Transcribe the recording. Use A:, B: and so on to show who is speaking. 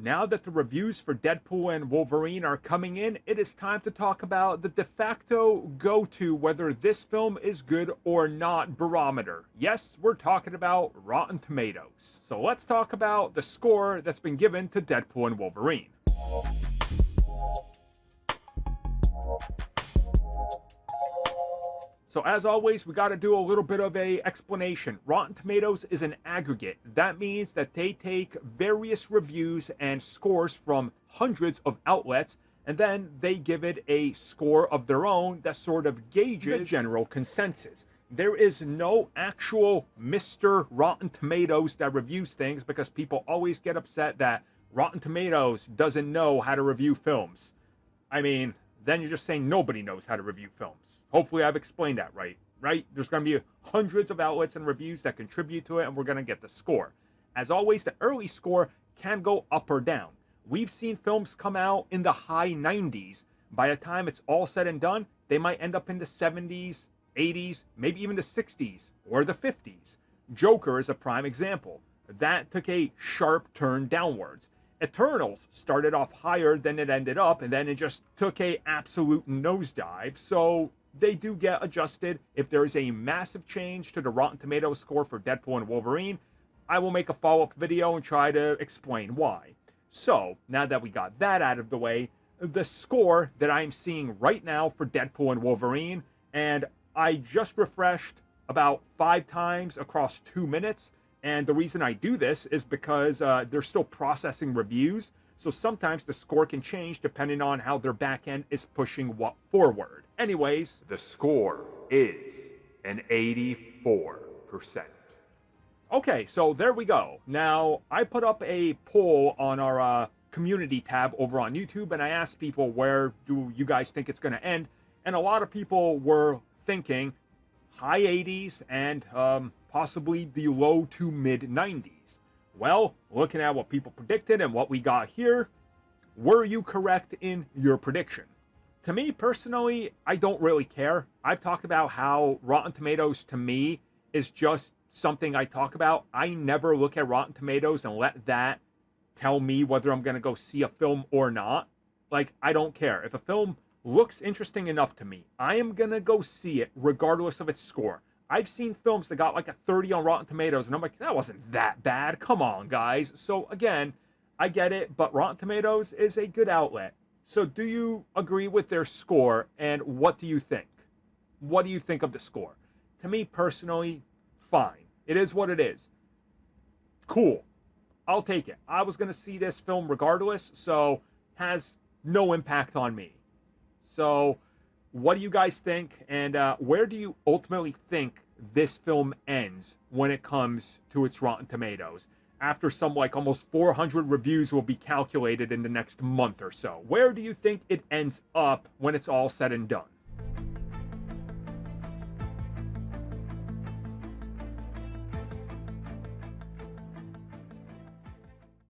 A: Now that the reviews for Deadpool and Wolverine are coming in, it is time to talk about the de facto go-to whether this film is good or not barometer. Yes, we're talking about Rotten Tomatoes. So let's talk about the score that's been given to Deadpool and Wolverine. So as always, we got to do a little bit of a explanation. Rotten Tomatoes is an aggregate. That means that they take various reviews and scores from hundreds of outlets, and then they give it a score of their own that sort of gauges the general consensus. There is no actual Mr. Rotten Tomatoes that reviews things, because people always get upset that Rotten Tomatoes doesn't know how to review films. I mean, then you're just saying nobody knows how to review films. Hopefully I've explained that right? There's going to be hundreds of outlets and reviews that contribute to it, and we're going to get the score. As always, the early score can go up or down. We've seen films come out in the high 90s. By the time it's all said and done, they might end up in the 70s, 80s, maybe even the 60s, or the 50s. Joker is a prime example. That took a sharp turn downwards. Eternals started off higher than it ended up, and then it just took a absolute nosedive, so they do get adjusted. If there is a massive change to the Rotten Tomatoes score for Deadpool and Wolverine, I will make a follow-up video and try to explain why. So, now that we got that out of the way, the score that I'm seeing right now for Deadpool and Wolverine, and I just refreshed about 5 times across 2 minutes, and the reason I do this is because they're still processing reviews, so sometimes the score can change depending on how their back end is pushing what forward. Anyways, the score is an 84%. Okay, so there we go. Now, I put up a poll on our community tab over on YouTube, and I asked people, where do you guys think it's going to end? And a lot of people were thinking high 80s and possibly the low to mid 90s. Well, looking at what people predicted and what we got here, were you correct in your prediction? To me, personally, I don't really care. I've talked about how Rotten Tomatoes, to me, is just something I talk about. I never look at Rotten Tomatoes and let that tell me whether I'm going to go see a film or not. Like, I don't care. If a film looks interesting enough to me, I am going to go see it regardless of its score. I've seen films that got like a 30 on Rotten Tomatoes, and I'm like, that wasn't that bad. Come on, guys. So, again, I get it, but Rotten Tomatoes is a good outlet. So do you agree with their score, and what do you think? What do you think of the score? To me, personally, fine. It is what it is. Cool. I'll take it. I was going to see this film regardless, so has no impact on me. So what do you guys think, and where do you ultimately think this film ends when it comes to its Rotten Tomatoes? After some like almost 400 reviews will be calculated in the next month or so. Where do you think it ends up when it's all said and done?